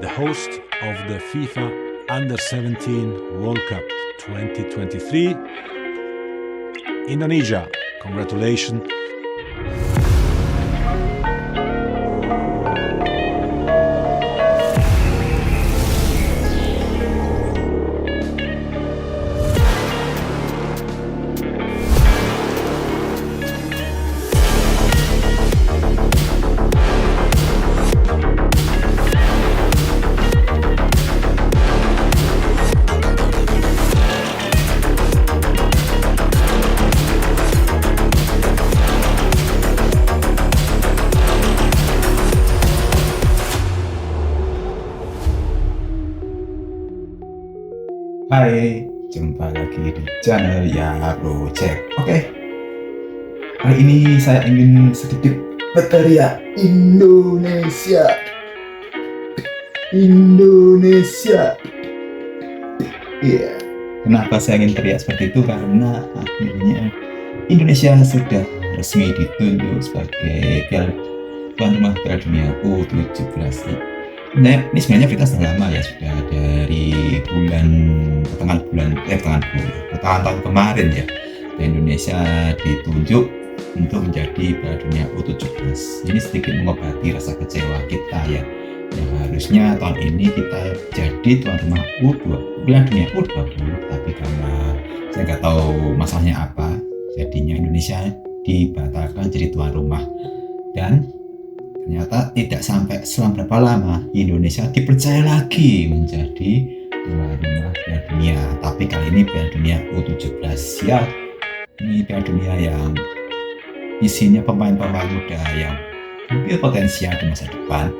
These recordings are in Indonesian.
the host of the FIFA Under-17 World Cup 2023. Indonesia, congratulations. Hai, jumpa lagi di channel Ya Project. Oke, kali ini saya ingin sedikit berteriak Indonesia. Indonesia. Iya. Kenapa saya ingin teriak seperti itu? Karena akhirnya Indonesia sudah resmi ditunjuk sebagai tuan rumah Piala Dunia U17. Nah, ini sebenarnya kita sudah lama ya, sudah dari pertengahan tahun kemarin ya, Indonesia ditunjuk untuk menjadi Piala Dunia U17. Ini sedikit mengobati rasa kecewa kita ya, yang harusnya tahun ini kita jadi tuan rumah Piala Dunia U20, tapi karena saya nggak tahu masalahnya apa, jadinya Indonesia dibatalkan jadi tuan rumah. Dan ternyata tidak sampai selang berapa lama Indonesia dipercaya lagi menjadi tuan rumah Piala Dunia. Tapi kali ini Piala Dunia U17 ya. Ini Piala Dunia yang isinya pemain-pemain muda yang mungkin potensial di masa depan.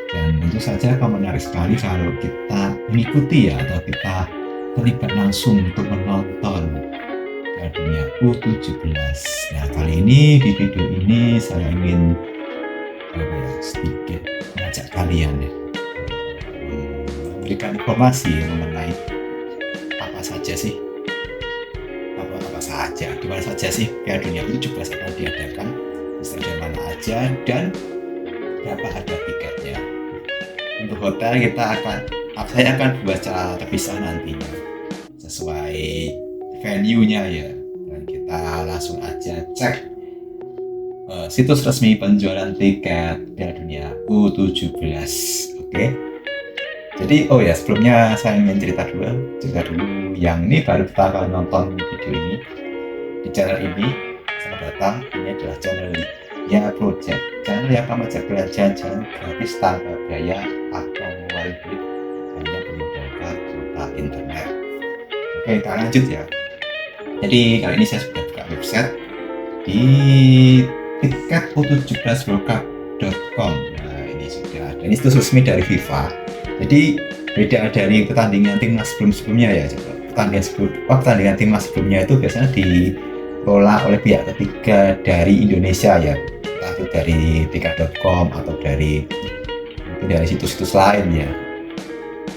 Dan tentu saja akan menarik sekali kalau kita mengikuti ya, atau kita terlibat langsung untuk menonton Piala Dunia U17. Nah, kali ini di video ini saya ingin sedikit mengajak kalian ya, memberikan informasi mengenai apa saja sih, di mana saja sih Piala Dunia U17 akan diadakan, di stadion mana aja, dan berapa harga tiketnya. Untuk hotel saya akan buat secara terpisah nantinya sesuai venue-nya ya, dan kita langsung aja cek situs resmi penjualan tiket Piala Dunia U17. Oke. Jadi sebelumnya saya ingin cerita dulu yang ini baru pertama kali nonton video ini di channel ini. Selamat datang, ini adalah channel Ya Project, channel yang akan mengajak jalan-jalan gratis tanpa biaya atau mengeluarkan duit, hanya bermodalkan kuota internet. Oke, kita lanjut ya. Jadi kali ini saya sudah buka website di tiket u17worldcup.com. Nah, ini sudah ada, ini situs resmi dari FIFA. Jadi beda dari pertandingan timnas sebelumnya ya. Pertandingan timnas sebelumnya itu biasanya dikelola oleh pihak ketiga dari Indonesia ya, entah itu dari tiket.com atau dari situs-situs lain ya.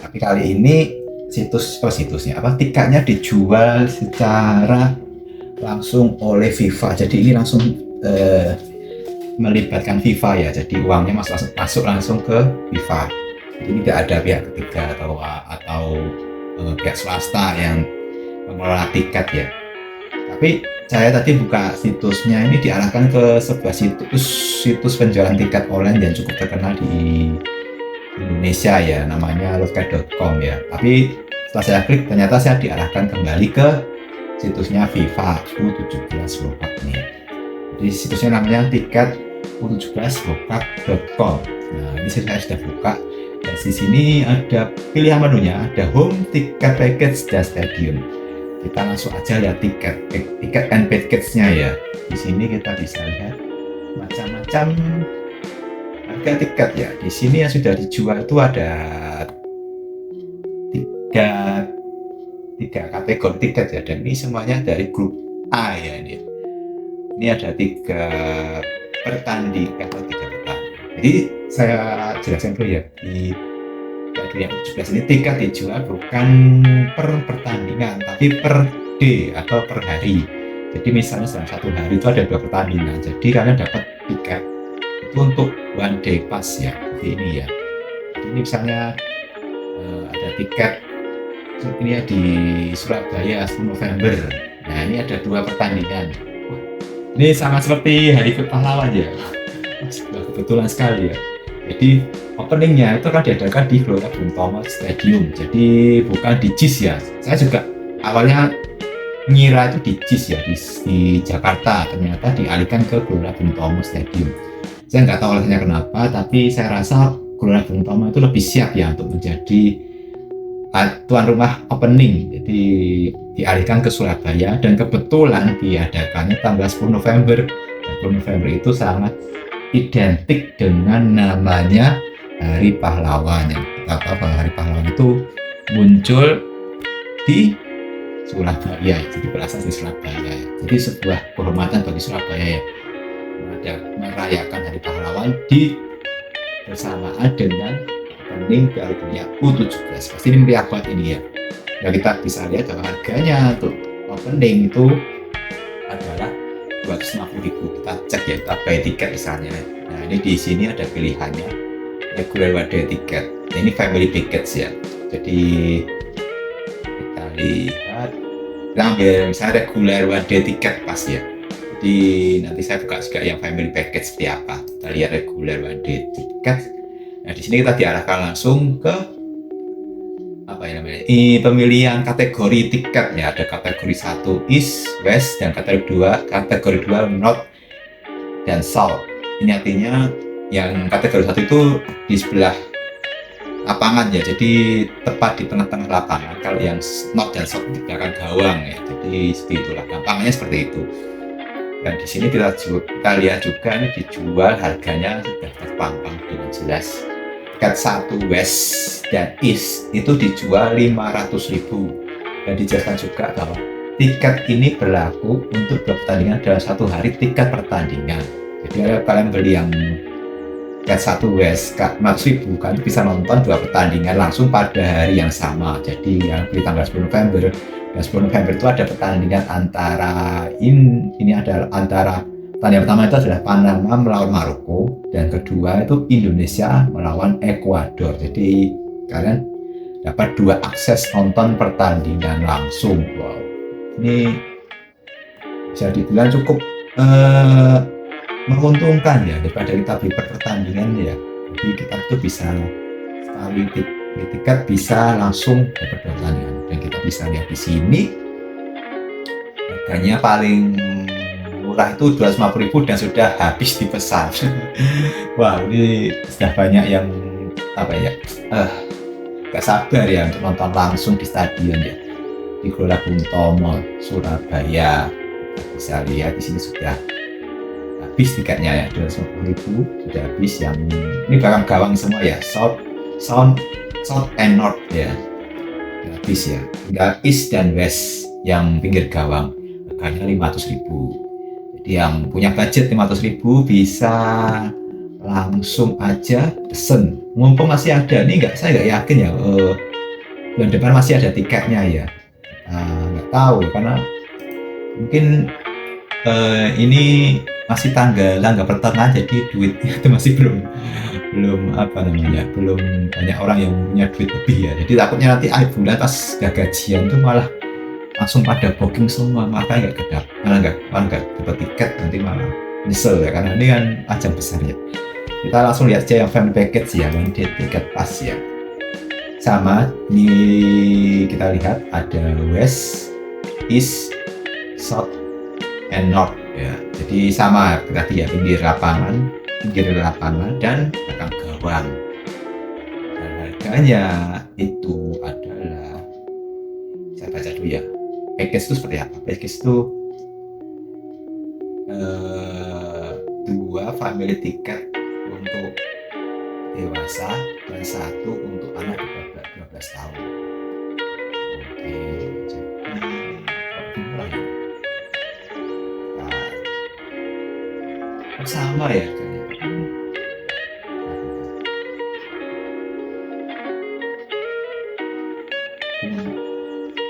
Tapi kali ini tiketnya dijual secara langsung oleh FIFA. Jadi ini langsung melibatkan FIFA ya, jadi uangnya masuk langsung ke FIFA. Jadi tidak ada pihak ketiga atau pihak swasta yang mengelola tiket ya. Tapi saya tadi buka situsnya, ini diarahkan ke sebuah situs penjualan tiket online yang cukup terkenal di Indonesia ya, namanya loket.com ya. Tapi setelah saya klik, ternyata saya diarahkan kembali ke situsnya FIFA U17 World Cup ini. Jadi situsnya namanya tiket u17worldcup.com. Nah, ini saya sudah buka. Dan di sini ada pilihan menunya, ada home, tiket package, dan stadium. Kita langsung aja lihat tiket and package-nya ya. Di sini kita bisa lihat macam-macam harga tiket ya. Di sini yang sudah dijual itu ada tiga kategori tiket ya, dan ini semuanya dari grup A ya. Ini ada 3 pertandingan. Jadi saya jelaskan dulu ya, di Piala Dunia U17 ini tiket dijual bukan per pertandingan, tapi per day atau per hari. Jadi misalnya dalam satu hari itu ada 2 pertandingan, jadi kalian dapat tiket itu untuk one day pass ya, seperti ini ya. Ini misalnya ada tiket ini ya di Surabaya 10 November. Nah ini ada 2 pertandingan. Ini sama seperti Hari Pahlawan ya. Kebetulan sekali ya. Jadi openingnya itu akan diadakan di Gelora Bung Tomo Stadium. Jadi bukan di JIS ya. Saya juga awalnya ngira itu di JIS ya di Jakarta. Ternyata dialihkan ke Gelora Bung Tomo Stadium. Saya nggak tahu alasannya kenapa, tapi saya rasa Gelora Bung Tomo itu lebih siap ya untuk menjadi tuan rumah opening. Jadi dialihkan ke Surabaya dan kebetulan diadakannya tanggal 10 November. 10 November itu sangat identik dengan namanya Hari Pahlawan. Yang kita tahu bahwa Hari Pahlawan itu muncul di Surabaya, jadi berasal dari Surabaya. Jadi sebuah kehormatan bagi Surabaya ya, merayakan Hari Pahlawan di bersamaan dengan opening Piala Dunia U17. Pasti ini meriah banget ini ya. Ya kita bisa lihat bahwa harganya untuk opening itu adalah 250.000. Kita cek ya, kita buy tiket misalnya. Nah ini di sini ada pilihannya regular one day tiket. Nah, ini family package ya. Jadi kita lihat, kita ambil misalnya regular one day tiket pas ya. Jadi nanti saya buka juga yang family package seperti apa. Kita lihat regular one day tiket. Nah di sini kita diarahkan langsung ke apa ya namanya? Pemilihan kategori tiket ya. Ada kategori 1 East, West, dan kategori 2 North dan South. Ini artinya yang kategori 1 itu di sebelah lapangan ya. Jadi tepat di tengah-tengah lapangan. Kalau yang North dan South di belakang gawang ya. Jadi seperti itulah. Gampangnya seperti itu. Dan di sini kita lihat juga ini dijual harganya sudah terpampang dengan jelas. Tiket 1 West dan East itu dijual 500.000 dan dijelaskan juga bahwa tiket ini berlaku untuk 2 pertandingan dalam 1 hari tiket pertandingan. Jadi kalau kalian beli yang tiket 1 West 500.000 kan bisa nonton 2 pertandingan langsung pada hari yang sama. Jadi yang beli tanggal 10 November dan 10 November itu ada pertandingan antara pertandingan pertama itu adalah Panama melawan Maroko dan kedua itu Indonesia melawan Ekuador. Jadi kalian dapat 2 akses nonton pertandingan langsung. Wow, ini bisa dibilang cukup menguntungkan ya daripada kita beli per pertandingan ya. Jadi kita tuh bisa sekali tiket bisa langsung dapat pertandingan dan kita bisa lihat di sini harganya paling murah itu 250.000 dan sudah habis dipesan. Wah ini sudah banyak yang gak sabar ya untuk nonton langsung di stadion ya di Gelora Bung Tomo Surabaya. Bisa lihat di sini sudah habis tiketnya ya, 250.000 sudah habis. Yang ini belakang gawang semua ya, South and North ya habis ya. Tinggal East dan West yang pinggir gawang harganya 500.000. Jadi yang punya budget 500.000 bisa langsung aja pesen. Mumpung masih ada nih, saya nggak yakin ya bulan depan masih ada tiketnya ya. Nggak tahu karena mungkin ini masih tanggal pertengahan, jadi duitnya itu masih belum banyak orang yang punya duit lebih ya. Jadi takutnya nanti akhir bulan pas gajian tuh malah langsung pada booking semua, malah nggak dapat tiket, nanti malah nyesel ya, karena ini kan ajang besar ya. Kita langsung lihat aja yang family package ya, yang tiket pas ya. Sama ini kita lihat ada West, East, South, and North ya. Jadi sama tadi ya, pinggir lapangan dan belakang gawang. Dan harganya itu adalah, saya baca dulu ya. Package itu seperti apa? Package itu 2 family ticket untuk dewasa dan 1 untuk anak di bawah 12 tahun. Oke, jadi murah ya. Sama ya harganya.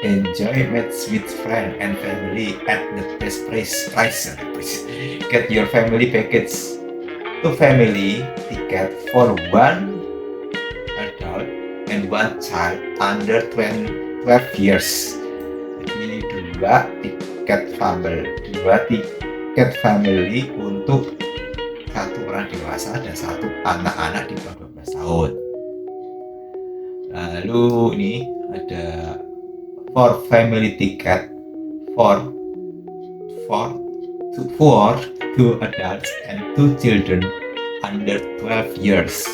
Enjoy match with friend and family at the best price. Get your family package to family ticket for 1 and one child under 12 years. Jadi dua tiket family untuk satu orang dewasa dan satu anak-anak di bawah 12 tahun. Lalu ini ada 4 family ticket for 2 adults and 2 children under 12 years.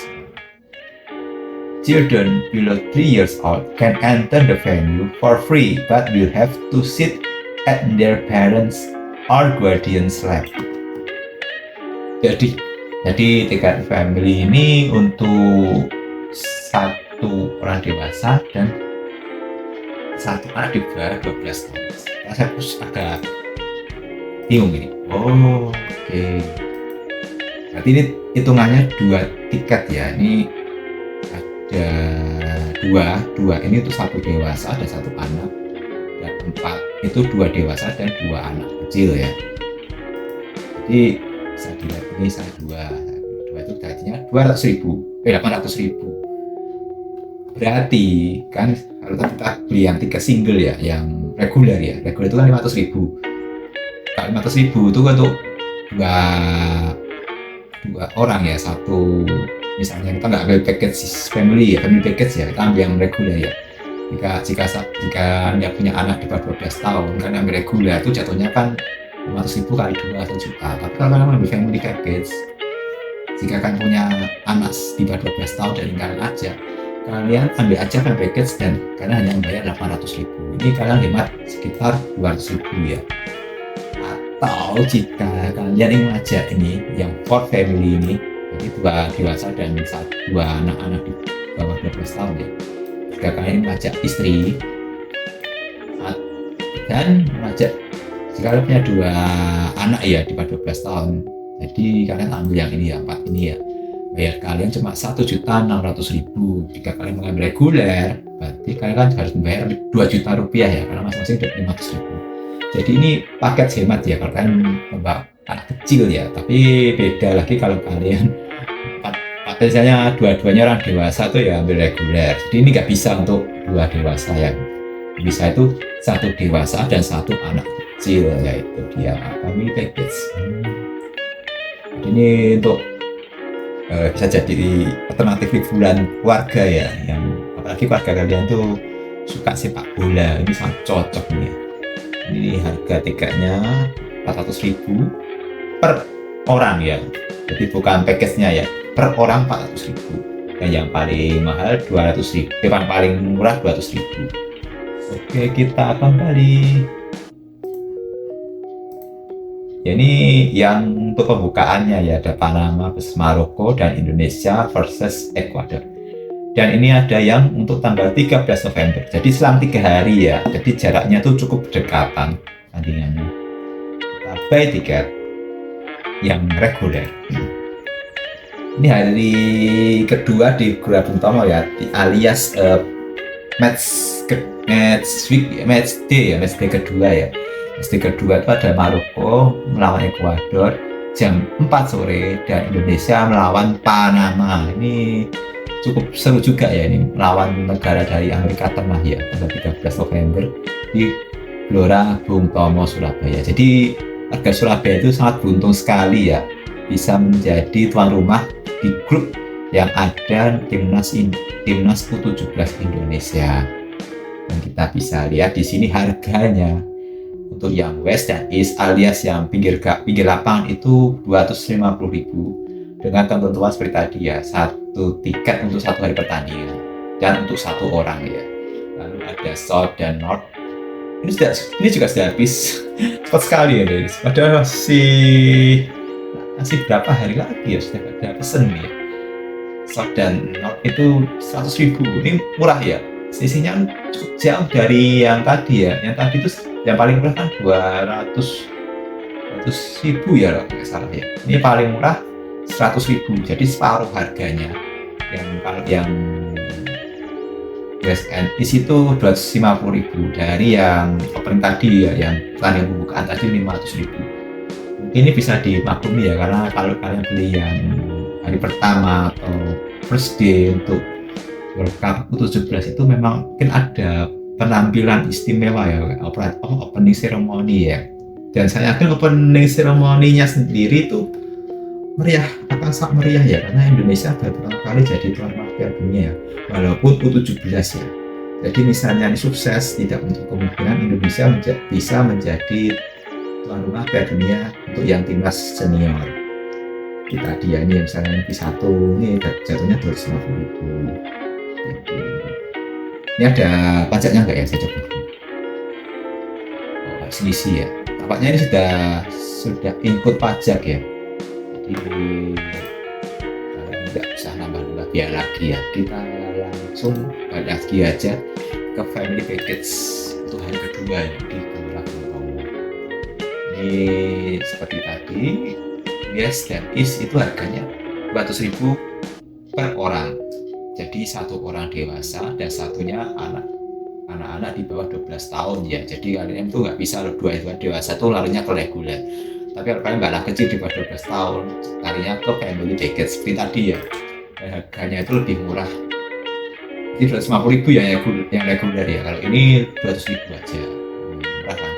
Children below 3 years old can enter the venue for free but will have to sit at their parents' or guardians' lap. Jadi tiket family ini untuk satu orang dewasa dan satu anak di bawah 12 tahun. Saya agak bingung ini. Oke. Berarti ini hitungannya 2 tiket ya. Ini ada dua. Ini untuk satu dewasa dan satu anak. Dan 4 itu 2 dewasa dan 2 anak kecil ya. Jadi bisa dilihat ini saya 2 itu gajinya 800.000. Berarti kan kalau kita beli yang tiket single ya, yang reguler ya, reguler itu kan 500.000. Kalau 500.000 itu untuk dua orang ya, satu misalnya kita nggak ambil package family package ya, kita ambil yang reguler ya. Jika Anda punya anak di bawah 12 tahun kan ambil reguler itu jatuhnya kan 500.000 kali 2 1 juta. Tapi kalau kalian ambil family package, jika kalian punya anak di bawah 12 tahun dan kalian aja, kalian ambil aja family package dan kalian hanya membayar 800.000. Ini kalian hemat sekitar 200.000 ya. Atau jika kalian ingin ngajak ini yang 4 family ini, jadi 2 dewasa dan 2 anak-anak di bawah 12 tahun ya. Jika kalian ngajak istri dan ngajak, jika kalian punya 2 anak ya di bawah 12 tahun, jadi kalian ambil yang ini ya, 4 ini ya. Bayar kalian cuma 1.600.000. Jika kalian mengambil reguler, berarti kalian kan harus membayar 2 juta rupiah ya, karena masing-masing udah 500.000. Jadi ini paket hemat ya kalau kalian membawa anak kecil ya. Tapi beda lagi kalau kalian misalnya dua-duanya orang dewasa tuh ya ambil reguler. Jadi ini nggak bisa untuk 2 dewasa ya. Bisa itu 1 dewasa dan 1 anak kecil, yaitu dia family package. Ini untuk bisa jadi alternatif liburan keluarga ya, yang apalagi keluarga kalian tuh suka sepak bola, ini sangat cocok nih. Ini harga tiketnya 400.000 per orang ya, jadi bukan package-nya ya, per orang 400.000. Dan yang paling mahal 200.000, yang paling murah 200.000. Oke, kita kembali. Ya, ini yang untuk pembukaannya ya, ada Panama versus Maroko dan Indonesia versus Ekuador. Dan ini ada yang untuk tanggal 13 November. Jadi selang 3 hari ya. Jadi jaraknya tuh cukup berdekatan tandingannya. Kita buy tiket yang reguler. Ini hari kedua di Gelora Bung Tomo ya, alias match day kedua ya. Match day kedua itu ada Maroko melawan Ekuador jam 4 sore dan Indonesia melawan Panama. Ini cukup seru juga ya, ini melawan negara dari Amerika Tengah ya, tanggal 13 November di Gelora Bung Tomo Surabaya. Jadi warga Surabaya itu sangat beruntung sekali ya, bisa menjadi tuan rumah di grup yang ada timnas U17 Indonesia. Dan kita bisa lihat di sini harganya untuk yang West dan East alias yang pinggir lapangan itu 250.000 dengan ketentuan seperti tadi ya, 1 tiket untuk 1 hari pertandingan dan untuk 1 orang ya. Lalu ada South dan North. Ini juga sudah habis cepat sekali ya guys. Padahal masih berapa hari lagi ya sudah ada pesen nih ya. South dan North itu 100.000. Ini murah ya. Selisihnya cukup jauh dari yang tadi ya. Yang tadi itu yang paling murah kan 200.000 ya kalau nggak salah ya. Ini paling murah 100.000, jadi separuh harganya. Kalau yang West and East itu 250.000 dari yang opening tadi ya, yang pertandingan pembukaan tadi 500.000. Mungkin ini bisa dimaklumi ya, karena kalau kalian beli yang hari pertama atau first day untuk World Cup U17 itu memang mungkin ada penampilan istimewa ya, opening ceremony ya. Dan saya yakin opening ceremony-nya sendiri itu meriah, akan sangat meriah ya, karena Indonesia baru pertama kali jadi tuan rumah Piala Dunia ya, walaupun U17 ya. Jadi misalnya ini sukses, tidak untuk kemungkinan Indonesia bisa menjadi tuan rumah Piala Dunia untuk yang timnas senior. Kita dia ini misalnya di satu ini jatuhnya 250.000. Ini ada pajaknya nggak ya, saya coba. Oh, selisih ya. Tampaknya ini sudah input pajak ya. Jadi nggak usah nambah biaya lagi ya, kita langsung balik lagi aja ke family package untuk hari kedua ya di Gelora Bung Tomo. Ini seperti tadi, West dan East itu harganya 200.000 per orang, jadi satu orang dewasa dan satunya anak-anak di bawah 12 tahun ya. Jadi kalian itu nggak bisa dua dewasa itu larinya ke reguler, tapi kalau kalian anak kecil di bawah 12 tahun larinya ke family package seperti tadi ya, dan harganya itu lebih murah. Ini 250.000 ya yang reguler ya, kalau ini 200.000 aja, murah kan.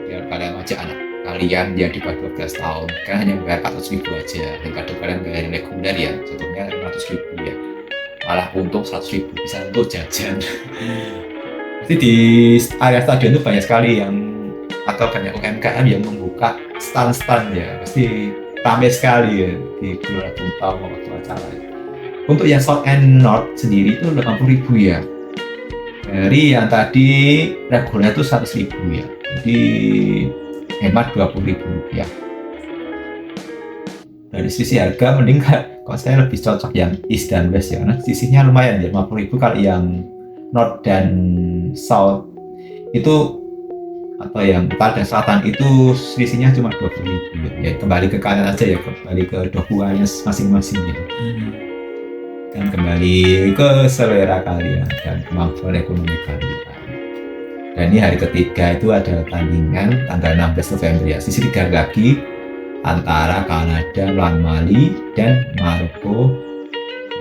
Ya kalian ajak anak kalian yang di bawah 12 tahun kan hanya bayar 400.000 aja, daripada kalian bayar reguler ya contohnya 500.000 ya, malah untung 100.000 bisa untuk jajan. Jadi di area stadion itu banyak sekali yang atau banyak UMKM yang membuka stand-stand ya, pasti ramai sekali ya di Gelora Bung Tomo waktu acara. Untuk yang South and North sendiri itu 80.000 ya, dari yang tadi reguler itu 100.000 ya, jadi hemat 20.000 rupiah. Dari sisi harga mending kalau saya lebih cocok yang East dan West ya, karena sisinya lumayan ya, 50.000 kalau yang North dan South itu, atau yang utara dan selatan itu selisihnya cuma 20.000 ya. Kembali ke kalian aja ya, kembali ke dokuannya masing-masing ya. Dan kembali ke selera kalian dan kemampuan ekonomi kalian. Dan ini hari ketiga itu ada tandingan tanggal 16 November ya, sisi 3 lagi antara Kanada melawan Mali dan Maroko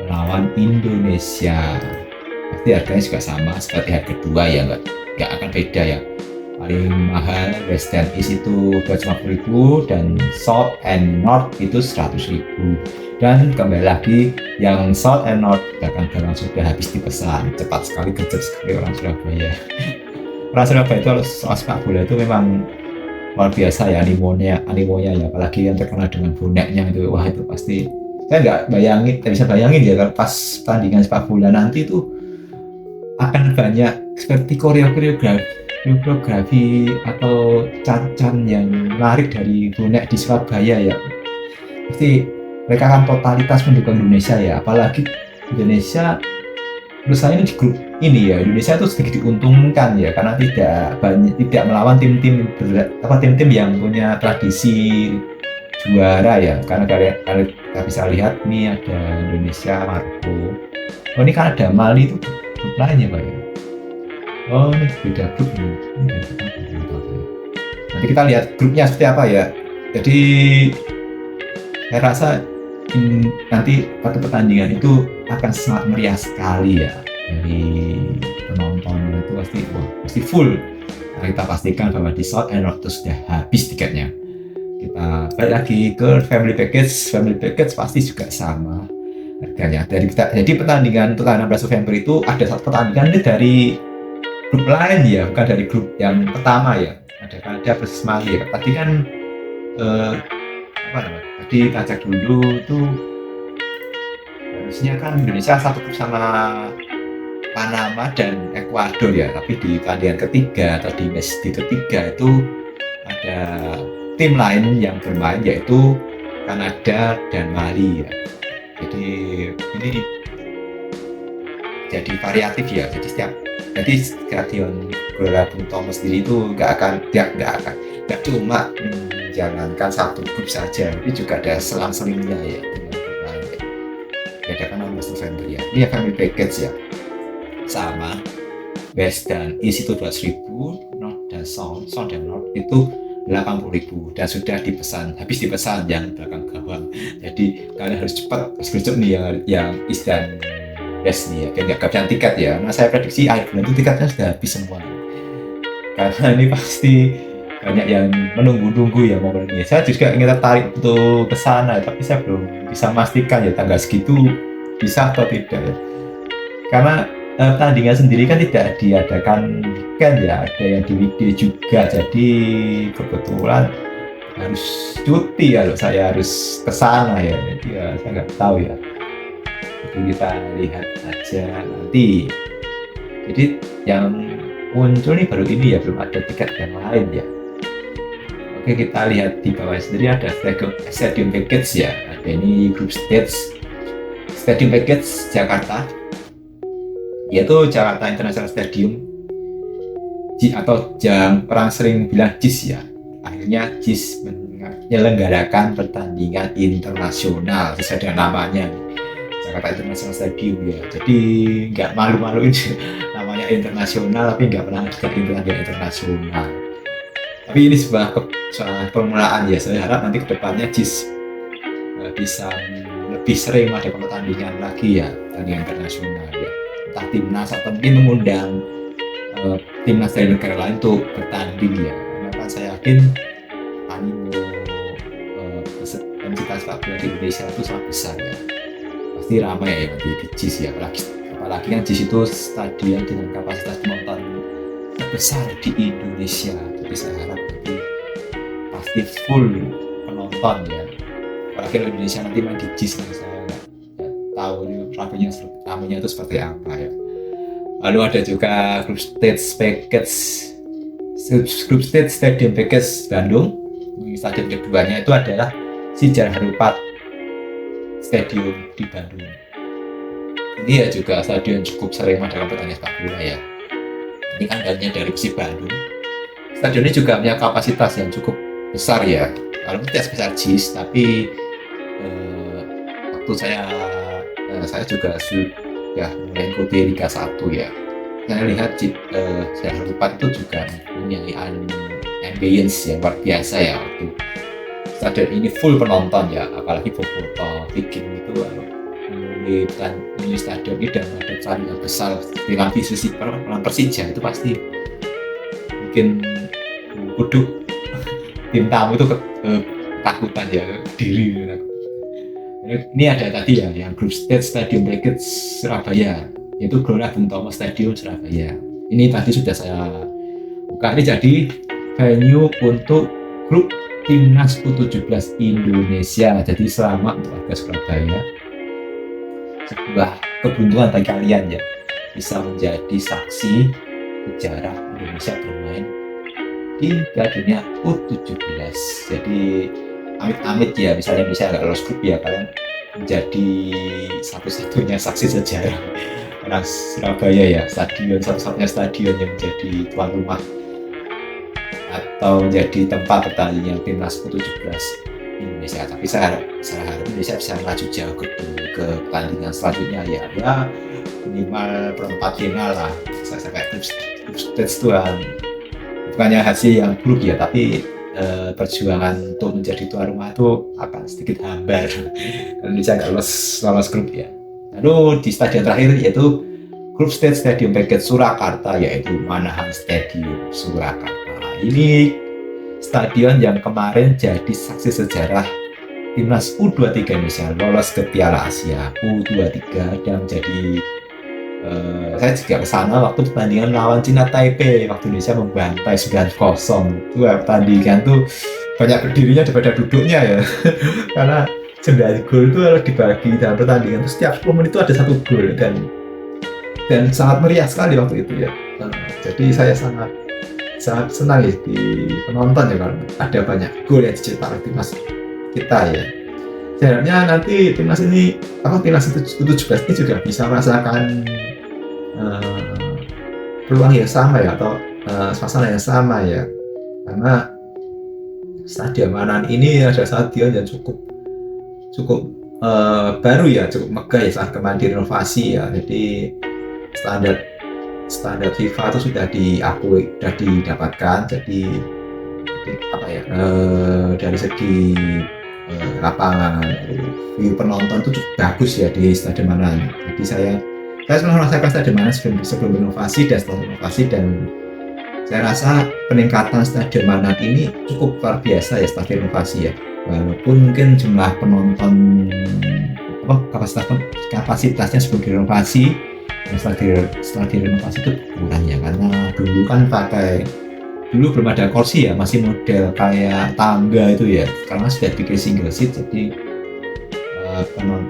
melawan Indonesia. Pasti harganya juga sama seperti hari kedua ya, nggak akan beda ya. Paling mahal West dan East itu 250.000 dan South and North itu 100.000. Dan kembali lagi yang South and North barang sudah habis dipesan, cepat sekali, kejam sekali orang Surabaya. Orang Surabaya itu soal sepak bola itu memang luar biasa ya, animonya ya, apalagi yang terkenal dengan boneknya itu, wah itu pasti saya nggak bisa bayangin ya kalau pas tandingan sepak bola nanti itu akan banyak seperti koreografi atau can-can yang menarik dari bonek di Surabaya ya. Pasti mereka akan totalitas mendukung Indonesia ya, apalagi Indonesia menurut saya ini di grup ini ya, Indonesia itu sedikit diuntungkan ya, karena tidak melawan tim-tim yang punya tradisi juara ya, karena kalian bisa lihat ini ada Indonesia, Maroko, oh ini kan ada Mali itu grup lain ya Pak ya, oh ini beda grup ini. Nanti kita lihat grupnya seperti apa ya. Jadi saya rasa nanti pada pertandingan itu akan sangat meriah sekali ya, dari penontonnya itu pasti full. Nah, kita pastikan bahwa di South and North itu sudah habis tiketnya. Kita balik lagi ke family package pasti juga sama harganya. Jadi pertandingan tanggal 16 November itu ada satu pertandingan ini dari grup lain ya, bukan dari grup yang pertama ya, ada Kanada versus Mali ya. Tadi kan tadi kita cek dulu tuh, harusnya kan Indonesia satu grup sama Panama dan Ekuador ya, tapi di pertandingan ketiga atau di match ketiga itu ada tim lain yang bermain, yaitu Kanada dan Mali ya. Jadi ini jadi variatif ya, jadi stadion Gelora Bung Tomo sendiri itu nggak cuma menjalankan satu grup saja, tapi juga ada selang-selingnya ya dengan grup lain ya. Bedakan 16 November ya. Ini ya family package ya, sama West dan East itu 200.000, North dan South dan North itu 80.000 dan sudah habis dipesan yang belakang gawang. Jadi kalian harus cepat nih yang East dan beres nih ya, kayak nggak kehabisan tiket ya. Nah saya prediksi akhir bulan itu tiketnya sudah habis semua. Karena ini pasti banyak yang menunggu-nunggu ya momen ini. Saya juga ingin tertarik untuk ke sana, tapi saya belum bisa memastikan ya tanggal segitu bisa atau tidak ya. Karena pertandingan sendiri kan tidak diadakan weekend ya, ada yang di weekday juga. Jadi kebetulan harus cuti kalau saya harus ke sana ya. Jadi ya saya nggak tahu ya. Jadi kita lihat aja nanti. Jadi yang muncul nih baru ini ya, belum ada tiket yang lain ya. Oke, kita lihat di bawah sendiri ada stadium package ya. Ada ini group stage stadium package Jakarta, yaitu Jakarta International Stadium atau yang orang sering bilang JIS ya. Akhirnya JIS menyelenggarakan pertandingan internasional sesuai dengan namanya, Jakarta International Stadium ya. Jadi nggak malu-maluin namanya internasional tapi nggak pernah deketin pertandingan internasional. Tapi ini sebuah permulaan ya. Saya harap nanti kedepannya JIS bisa lebih sering ada pertandingan lagi ya, pertandingan internasional ya. Entah timnas atau mungkin mengundang timnas dari negara lain untuk bertanding ya. Karena kan saya yakin animo intensitas sepak bola di Indonesia itu sangat besar ya. Pasti ramai ya nanti di JIS ya. Apalagi kan JIS itu stadion dengan kapasitas penonton terbesar di Indonesia. Jadi saya harap nanti pasti full penonton ya. Apalagi kalau Indonesia nanti main di JIS, saya nggak tahu ramenya itu seperti apa ya. Lalu ada juga group stage stadium package Bandung. Stadion keduanya itu adalah Sijar Harupat Stadium di Bandung. Ini ya juga stadion cukup sering mengadakan pertandingan sepak bola ya. Ini kan hanya dari Persib Bandung. Stadion ini juga punya kapasitas yang cukup besar ya. Kalau tidak sebesar JIS, tapi waktu saya juga sudah mengikuti Liga 1 ya. Saya lihat saya Harupat itu juga mempunyai ambience yang luar biasa ya. Waktu stadion ini full penonton ya, apalagi Boboto Viking itu ini stadion ini dan ada pertandingan besar dengan visi peran Persija itu pasti bikin kudu tim tamu itu ketakutan ya diri. Ini ada tadi ya yang group stage stadium package Surabaya, yaitu Gelora Bung Tomo Stadium Surabaya. Ini tadi sudah saya buka. Ini jadi venue untuk grup Timnas U17 Indonesia. Jadi selamat untuk warga Surabaya. Sebuah keberuntungan bagi kalian ya, bisa menjadi saksi sejarah Indonesia bermain di Piala Dunia U17. Jadi amit-amit ya, misalnya Indonesia nggak lolos grup ya, kalian menjadi satu-satunya saksi sejarah orang Surabaya ya, satu-satunya stadion yang menjadi tuan rumah atau menjadi tempat pertandingan timnas U17 Indonesia. Tapi saya harap Indonesia bisa melaju jauh ke pertandingan selanjutnya ya minimal perempat final lah. Saya kayak grup stage itu bukannya hasil yang buruk ya, tapi perjuangan untuk menjadi tuan rumah itu akan sedikit hambar kalau Indonesia nggak lolos grup ya. Lalu di stadion terakhir yaitu grup stage stadium package Surakarta, yaitu Manahan Stadium Surakarta. Ini stadion yang kemarin jadi saksi sejarah timnas U23 Indonesia lolos ke Piala Asia U23 dan menjadi saya juga ke sana waktu pertandingan lawan Cina Taipei waktu Indonesia membantai 9-0. Itu pertandingan tuh banyak berdirinya daripada duduknya ya. Karena 9 gol itu kalau dibagi dalam pertandingan itu setiap 10 menit itu ada 1 gol dan sangat meriah sekali waktu itu ya. Jadi saya sangat senang ya di penonton ya kalau ada banyak gol yang dicetak oleh timnas kita ya. Sebenarnya nanti timnas ini timnas U17 ini juga bisa merasakan peluang yang sama ya, atau suasana yang sama ya, karena stadion Manahan ini ada stadion yang cukup baru ya, cukup megah ya saat kemarin direnovasi ya. Jadi standar FIFA itu sudah diakui, sudah didapatkan. Jadi apa ya, dari segi lapangan, view penonton itu cukup bagus ya di stadion Manahan. Jadi saya saya pernah merasakan stadion mana sebelum inovasi dan setelah inovasi, dan saya rasa peningkatan stadion Manak ini cukup luar biasa ya setelah inovasi ya. Walaupun mungkin jumlah penonton kapasitasnya sebelum direnovasi dan setelah direnovasi itu kurang ya, karena dulu kan dulu belum ada kursi ya, masih model kayak tangga itu ya. Sekarang sudah bikin single seat, jadi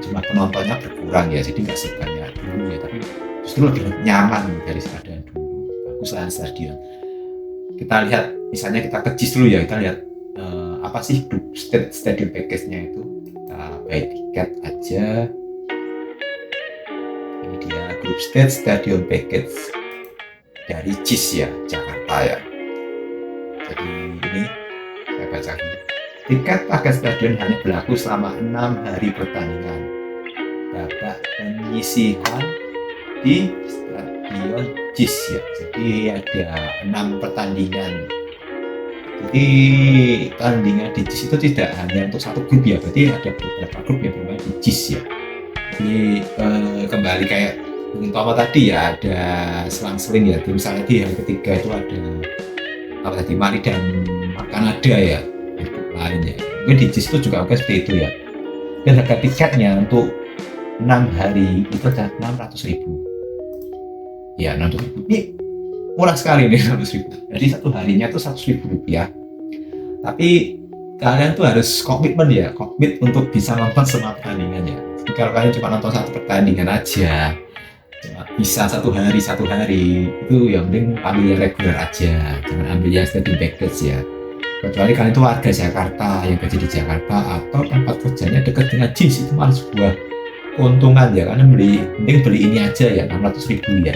jumlah penontonnya berkurang ya, jadi nggak sebanyak dulu ya, tapi justru lebih nyaman dari stadion dulu. Bagus lah stadion. Kita lihat misalnya kita ke JIS dulu ya, kita lihat apa sih group stadium package-nya itu. Kita buy tiket aja. Ini dia group stadium package dari JIS ya, Jakarta ya. Jadi ini saya baca dulu. Tiket paket stadion hanya berlaku selama 6 hari pertandingan. Dapat penyisihan di stadion JIS ya. Jadi ada 6 pertandingan. Jadi pertandingan di JIS itu tidak hanya untuk satu grup ya, berarti ada beberapa grup yang bermain di JIS ya. Jadi kembali kayak mungkin Toma tadi ya, ada selang-seling ya. Misalnya di hari ketiga itu ada apa tadi, Mali dan Kanada ya, grup lain ya. Mungkin di JIS itu juga seperti itu ya. Dan harga tiketnya untuk 6 hari itu ada 600.000. Ya 600.000 ini murah sekali nih, 600.000. Jadi satu harinya itu 100.000 rupiah. Tapi kalian tuh harus komitmen ya, komit untuk bisa nonton semua pertandingan ya. Jadi kalau kalian cuma nonton satu pertandingan aja, cuma bisa satu hari itu yang penting ambil yang reguler aja, jangan ambil yang stadium package ya. Kecuali kalian itu warga Jakarta yang kerja di Jakarta atau tempat kerjanya dekat dengan JIS, itu malah sebuah keuntungan ya, karena mending beli ini aja ya, 600.000 ya.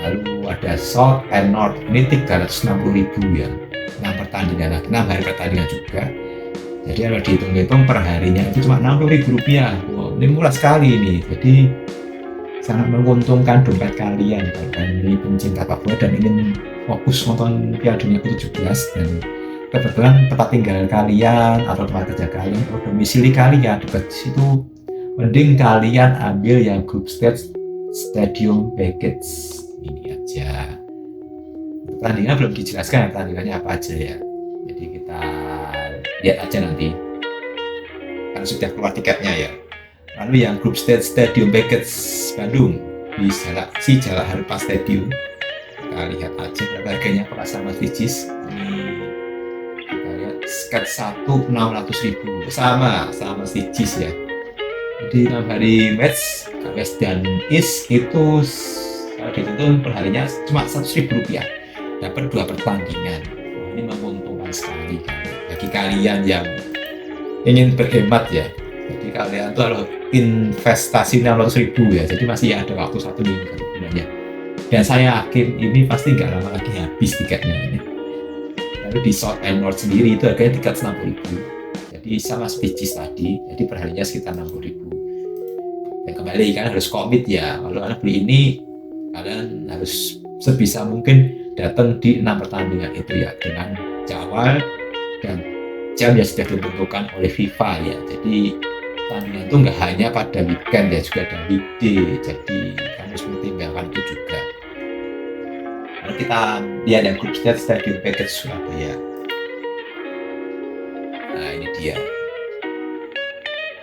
Lalu ada South and North, ini 360.000 ya, 6 pertandingan, 6 hari pertandingan juga. Jadi kalau dihitung-hitung per harinya itu cuma 60.000 rupiah. Wow, ini murah sekali nih. Jadi sangat menguntungkan dompet kalian kalau kalian ini pencinta sepak bola dan ingin fokus nonton Piala Dunia ke-17, dan kebetulan tempat tinggal kalian atau tempat kerja kalian atau domisili kalian dekat situ, mending kalian ambil yang group stage stadium package ini aja. Pertandingan belum dijelaskan ya, pertandingannya apa aja ya. Jadi kita lihat aja nanti, kan sudah keluar tiketnya ya. Lalu yang group stage stadium package Bandung di Jalak Harupat Stadium, kita lihat aja berapa harganya kalau sama di JIS. Ini kita lihat sket 1 600.000 sama si JIS ya. Jadi 6 hari match West dan East itu kalau dihitung perharinya cuma 100.000 rupiah, dapat 2 pertandingan. Wah, ini menguntungkan sekali bagi kalian yang ingin berhemat ya. Jadi kalian tuh harus investasi 600.000 ya, jadi masih ada waktu 1 minggu bulannya. Dan saya yakin ini pasti nggak lama lagi habis tiketnya ini. Lalu di South and North sendiri itu harganya 360.000, jadi sama seperti JIS tadi, jadi perharinya sekitar 60.000. Dan kembali kan harus komit ya, kalau kalian beli ini kalian harus sebisa mungkin datang di 6 pertandingan itu ya, dengan jadwal dan jam yang sudah ditentukan oleh FIFA ya. Jadi pertandingan itu nggak hanya pada weekend ya, juga ada weekday, jadi harus mempertimbangkan itu juga. Lalu kita lihat yang group stage stadium package Surabaya. Nah ini dia,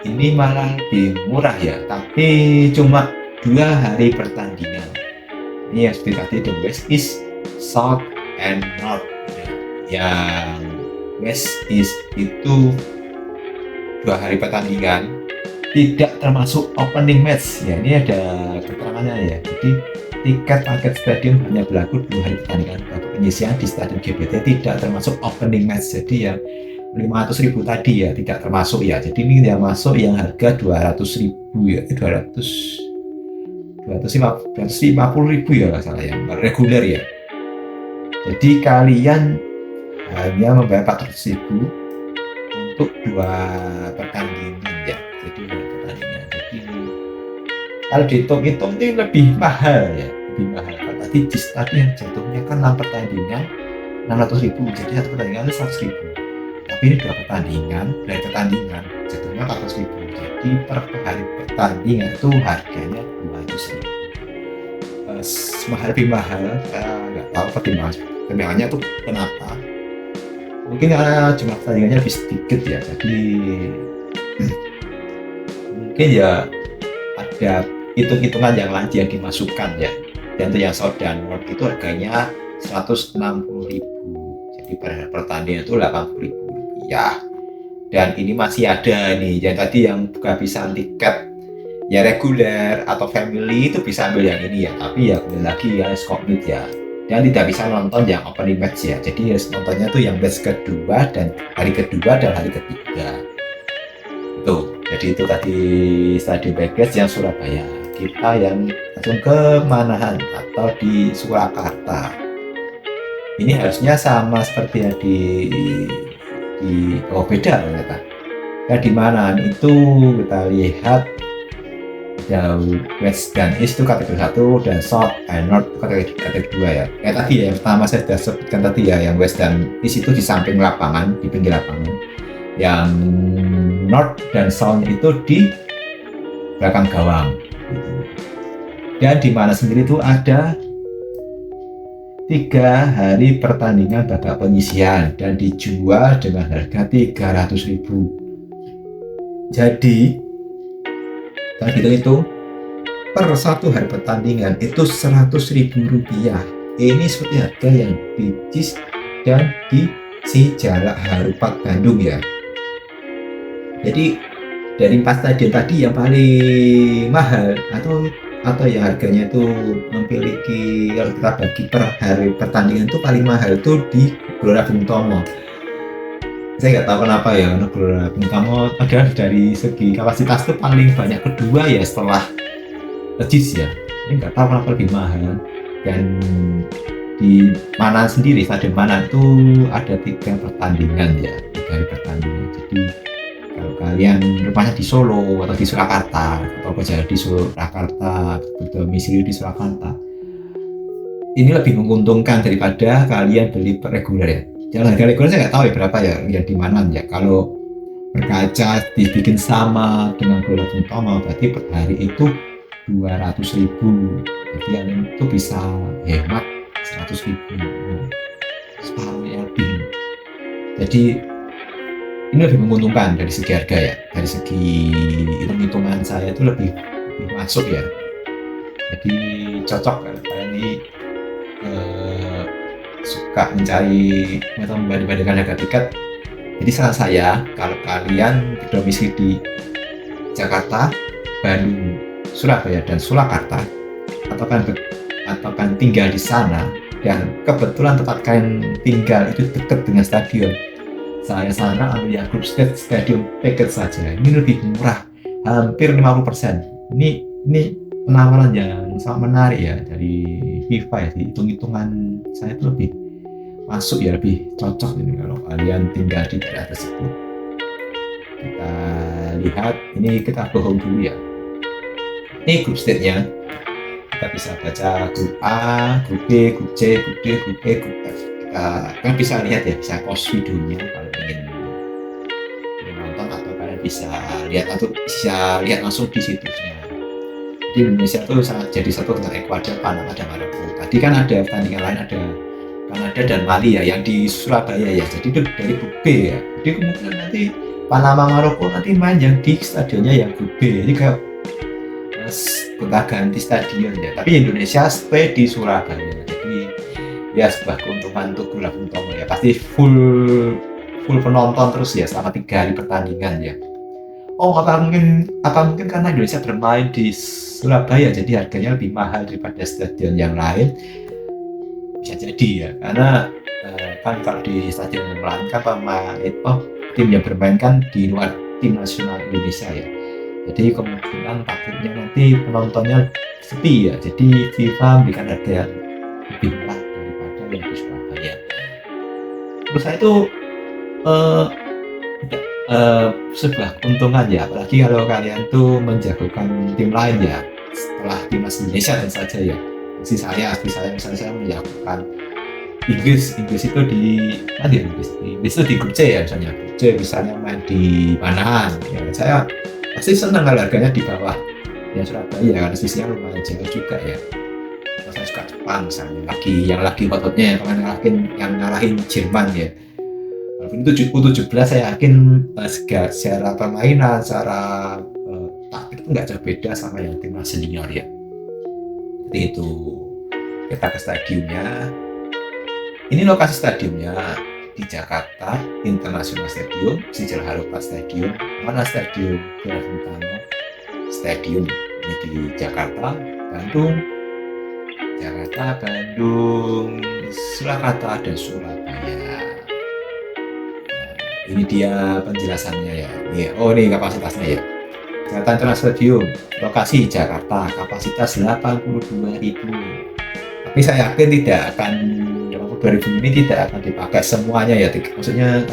ini malah lebih murah ya, tapi cuma 2 hari pertandingan. Ini yang seperti tadi, the West, East, South, and North. Yang West East itu 2 hari pertandingan, tidak termasuk opening match ya. Ini ada keterangannya ya. Jadi tiket paket stadium hanya berlaku 2 hari pertandingan. Penyisian di stadion GBT tidak termasuk opening match. Jadi yang 500.000 tadi ya tidak termasuk ya. Jadi ini yang masuk yang harga 200.000 ya, 250.000 ya nggak salah, yang reguler ya. Jadi kalian hanya membayar 400.000 untuk 2 pertandingan ya. Jadi 2 pertandingan. Jadi kalau dihitung-hitung ini lebih mahal ya, lebih mahal. Kalau tadi JIS tadi yang jatuhnya kan 6 pertandingan 600.000, jadi 1 pertandingan itu 100.000. Tapi ini 2 pertandingan, dari pertandingan jatuhnya 400.000. Jadi per hari pertandingan itu harganya 200.000. lebih mahal, saya nggak tahu pertimbangannya tuh kenapa. Mungkin karena jumlah pertandingannya lebih sedikit ya, jadi mungkin ya ada hitung-hitungan yang lain yang dimasukkan ya. Dan untuk yang South dan North itu harganya 160.000, jadi per pertandingan itu 80.000 rupiah. Dan ini masih ada nih, yang tadi yang kehabisan tiket ya reguler atau family itu bisa ambil yang ini ya, tapi ya kembali lagi ya commit ya, dan tidak bisa nonton yang opening match ya, jadi harus nontonnya tuh yang match kedua dan hari kedua dan hari ketiga itu. Jadi itu tadi stadion package yang Surabaya. Kita yang langsung ke Manahan atau di Surakarta, ini harusnya sama seperti yang oh beda ternyata. Nah di Manahan itu kita lihat West dan East itu kategori 1 dan South and North kategori 2 ya. Kayak tadi ya, yang pertama saya sudah sebutkan tadi ya, yang West dan East itu di samping lapangan, di pinggir lapangan. Yang North dan South itu di belakang gawang gitu. Dan di mana sendiri itu ada 3 hari pertandingan babak penyisihan dan dijual dengan harga 300.000. Jadi kita hitung per 1 hari pertandingan itu 100.000 rupiah. Ini seperti harga yang di JIS dan di Sijalak Harupat Bandung ya. Jadi dari 4 stadion tadi yang paling mahal atau yang harganya itu memiliki, kalau kita bagi per hari pertandingan itu paling mahal itu di Gelora Bung Tomo. Saya nggak tahu kenapa ya, karena Gelora Bung Tomo adalah dari segi kapasitas itu paling banyak kedua ya setelah JIS ya. Ini nggak tahu kenapa lebih mahal. Dan di Manahan sendiri, stadion Manahan itu ada 3 pertandingan ya, 3 hari pertandingan. Jadi kalau kalian rumahnya di Solo atau di Surakarta atau kerja di Surakarta, berdomisili di Surakarta, ini lebih menguntungkan daripada kalian beli per reguler ya. Jangan harga reguler saya nggak tahu ya berapa ya di mana ya. Kalau berkaca dibikin sama dengan Gelora Bung Tomo, berarti per hari itu 200.000. Jadi kalian itu bisa hemat 100.000, separuhnya lebih. Jadi ini lebih menguntungkan dari segi harga ya, dari segi hitung-hitungan saya itu lebih masuk ya. Jadi cocok kalau kalian ini suka mencari atau membanding-bandingkan harga tiket. Jadi saran saya, kalau kalian berdomisili di Jakarta, Bandung, Surabaya dan Surakarta, atau kan tinggal di sana dan kebetulan tempat kalian tinggal itu dekat dengan stadion, saya saran ambil yang grup stadium package saja. Ini lebih murah, hampir 50%. Ini penawaran yang sangat menarik ya dari FIFA ya. Hitung-hitungan saya itu lebih masuk ya, lebih cocok ini kalau kalian tinggal di daerah tersebut. Kita lihat, ini kita bohong dulu ya. Ini grup stage-nya. Kita bisa baca grup A, grup B, grup C, grup D, grup E, grup F. Kita kan bisa lihat ya, bisa pause videonya kalau ingin nonton, atau kalian bisa lihat langsung di situsnya. Di Indonesia itu sangat jadi satu dengan Ekuador, Panama, dan Maroko. Tadi kan ada pertandingan lain, ada Kanada dan Mali ya, yang di Surabaya ya. Jadi itu dari grup B ya. Jadi kemungkinan nanti Panama, Maroko nanti main yang di stadionnya yang grup B. Jadi kayak gonta-ganti stadion ya. Tapi Indonesia stay di Surabaya. Jadi ya sebuah keuntungan untuk Gelora Bung Tomo ya. Pasti full penonton terus ya selama 3 hari pertandingan ya. Oh, apa mungkin karena Indonesia bermain di Surabaya jadi harganya lebih mahal daripada stadion yang lain? Bisa jadi ya, karena kan kalau di stadion yang lain kan tim yang bermain kan di luar tim nasional Indonesia ya. Jadi kemungkinan takutnya nanti penontonnya sepi ya. Jadi FIFA memberikan harga yang lebih murah daripada yang di Surabaya. Menurut saya itu sebuah keuntungan ya, apalagi kalau kalian tuh menjagokan tim lain ya setelah timnas Indonesia dan saja ya. Saya misalnya saya menjagokan Inggris itu di Inggris itu di grup C ya, misalnya grup C misalnya main di Manahan ya, saya pasti senang kalau harganya di bawah yang Surabaya karena sisinya lumayan jauh juga ya. saya suka Jepang misalnya, yang lagi hot-hotnya yang ngalahin Jerman ya. Walaupun itu U17 saya yakin secara permainan, secara taktik itu nggak jauh beda sama yang timnas senior ya. Jadi itu kita ke stadiumnya. Ini lokasi stadiumnya di Jakarta International Stadium, Sijalal Harupat Stadium, mana Stadium Gelora Bung Tomo Stadium ini di Jakarta, Bandung, Surakarta dan Surabaya. Ini dia penjelasannya ya. Ini kapasitasnya ya. Jakarta International Stadium, lokasi Jakarta, kapasitas 82.000. Tapi saya yakin tidak akan 82.000 ini tidak akan dipakai semuanya ya. Maksudnya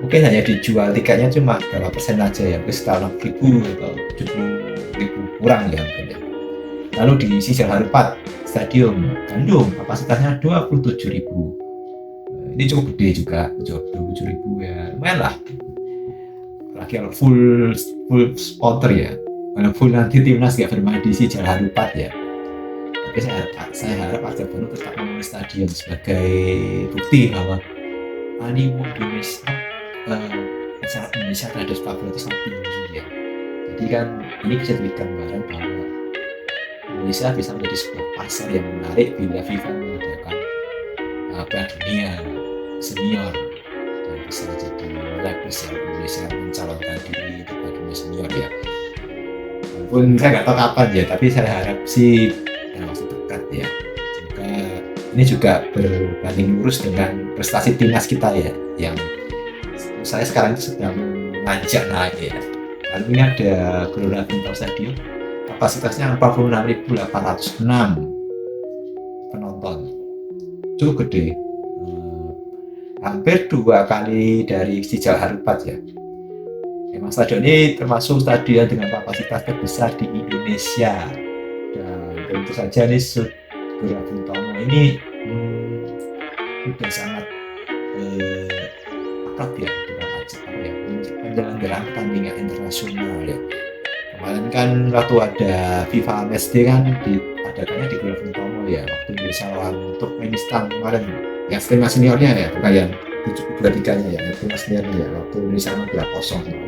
mungkin hanya dijual tiketnya cuma berapa persen aja ya, sekitar 6.000 atau 70.000 kurang ya mungkin ya. Lalu di Sijalal Harupat Stadium Bandung, kapasitasnya 27.000. Ini cukup gede juga, 27.000 ya, lumayan lah. Lagi kalau full supporter ya, walaupun nanti timnas nggak bermain di Sijalal Harupat ya. Tapi saya harap Arca Bandung tetap memenuhi stadion sebagai bukti bahwa animo Indonesia terhadap sepak bola itu sangat tinggi ya. Jadi kan ini bisa jadi gambaran bahwa Indonesia bisa menjadi sebuah pasar yang menarik bila FIFA mengadakan Piala Dunia senior, dan bisa jadi mulai besar Indonesia mencalonkan diri di Piala Dunia senior ya. Walaupun saya nggak tahu kapan ya, tapi saya harap sih dalam waktu dekat ya. Semoga ini juga berbanding lurus dengan prestasi timnas kita ya, yang saya sekarang sedang menanjak naik ya. Lalu ini ada Gelora Bung Tomo Stadium, kapasitasnya 46.806 penonton, cukup gede, hampir 2 kali dari Sijalal Harupat ya. Memang stadion ini termasuk stadion dengan kapasitas terbesar di Indonesia, dan tentu saja ini Gelora Bung Tomo ini sudah sangat akrab ya dengan penyelenggaraan pertandingan internasional ya. Kemarin kan waktu ada FIFA Matchday kan diadakannya di Gelora Bung Tomo ya, waktu Indonesia lawan Turkmenistan kemarin, yang timnas seniornya ya, bukan yang 73-nya ya, timnas seniornya ya, waktu Indonesia menang 2-0 kemarin.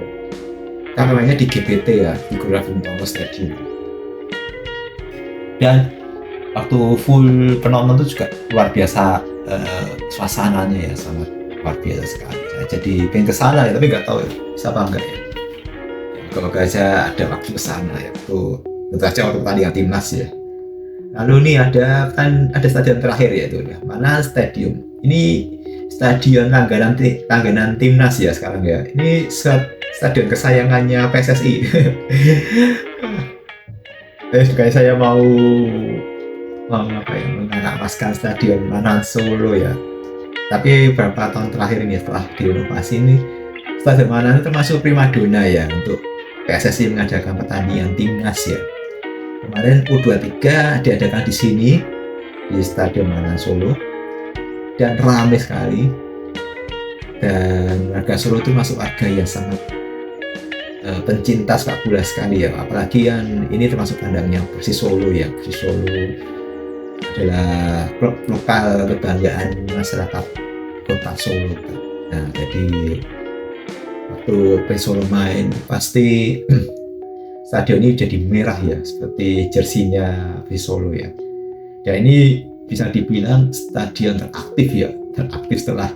Kan namanya di GBT ya, di Gelora Bung Tomo Stadium. Dan waktu full penonton itu juga luar biasa, suasananya ya sangat luar biasa sekali. Saya jadi pengen kesana ya, tapi nggak tahu ya, bisa apa enggak ya. Semoga aja ada waktu kesana ya, tentu saja waktu pertandingan timnas ya. Lalu ini ada stadion terakhir ya, itu ya. Mana stadium? Ini stadion langganan timnas ya sekarang ya. Ini stadion kesayangannya PSSI. Kayak saya mau menganakmaskan stadion Manahan Solo ya. Tapi beberapa tahun terakhir ini setelah direnovasi ini, stadion Manahan termasuk primadona ya untuk PSSI mengadakan pertandingan timnas ya. Kemarin U23 diadakan di sini di Stadion Manahan Solo, dan ramai sekali. Dan warga Solo itu masuk warga yang sangat pencinta sepak bola sekali ya. Apalagi yang ini termasuk kandangnya Persis Solo ya. Persis Solo adalah klub lokal kebanggaan masyarakat kota Solo. Nah, jadi waktu Persis Solo main pasti stadion ini jadi merah ya, seperti jersinya Persis Solo ya. Dan ini bisa dibilang stadion teraktif setelah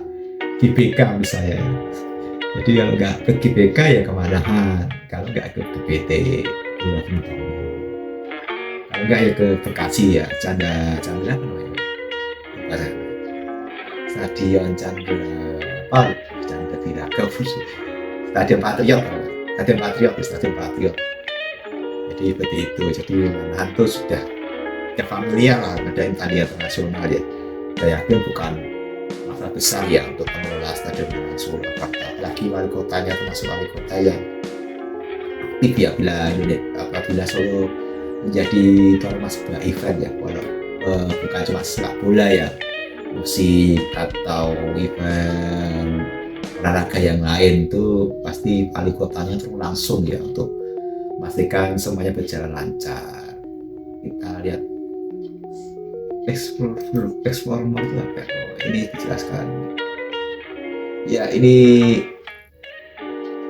GBK misalnya ya. Jadi kalau nggak ke GBK ya kemanahan, kalau nggak ke GBT Gelora Bung Tomo, kalau nggak ya ke Bekasi ya, Chandra apa namanya, Stadion Chandra Biraga, Stadion Patriot. Jadi seperti itu. Jadi Manahan itu sudah familiar lah ngadain pertandingan internasional ya. Saya yakin bukan masalah besar ya untuk pengelola Stadion Manahan Solo, apalagi wali kotanya termasuk wali kota yang aktif ya apabila Solo menjadi tuan rumah sebuah event ya, walau bukan cuma sepak bola ya, musik atau event olahraga yang lain, itu pasti wali kotanya turun langsung ya untuk memastikan semuanya berjalan lancar. Kita lihat explore more itu apa? Oh, ini dijelaskan. Ya ini,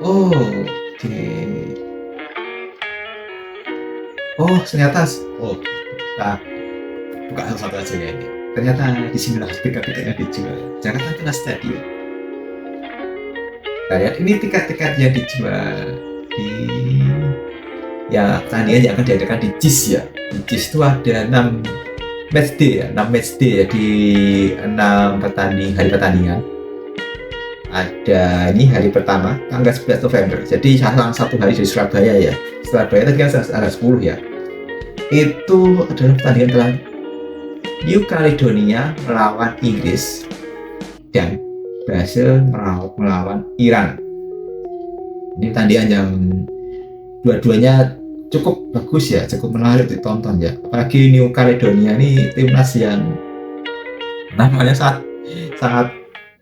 oh oke. Oh ternyata, oh kita buka satu-satu aja ya ini. Ternyata di sini lah tiket-tiketnya dijual. Jakarta Tunas Stadium. Nah, ya, ini tiket-tiketnya dijual di, ya pertandingan yang akan diadakan di JIS ya. Di JIS itu ada 6 match day ya, 6 match day ya di 6 hari pertandingan. Ada ini hari pertama tanggal 11 November. Jadi salah satu hari dari Surabaya ya. Surabaya tadi kan tanggal 10 ya. Itu adalah pertandingan terakhir New Caledonia melawan Inggris dan berhasil melawan Iran. Ini pertandingan yang dua-duanya cukup bagus ya, cukup menarik ditonton ya. Apalagi New Caledonia ini timnas yang namanya sangat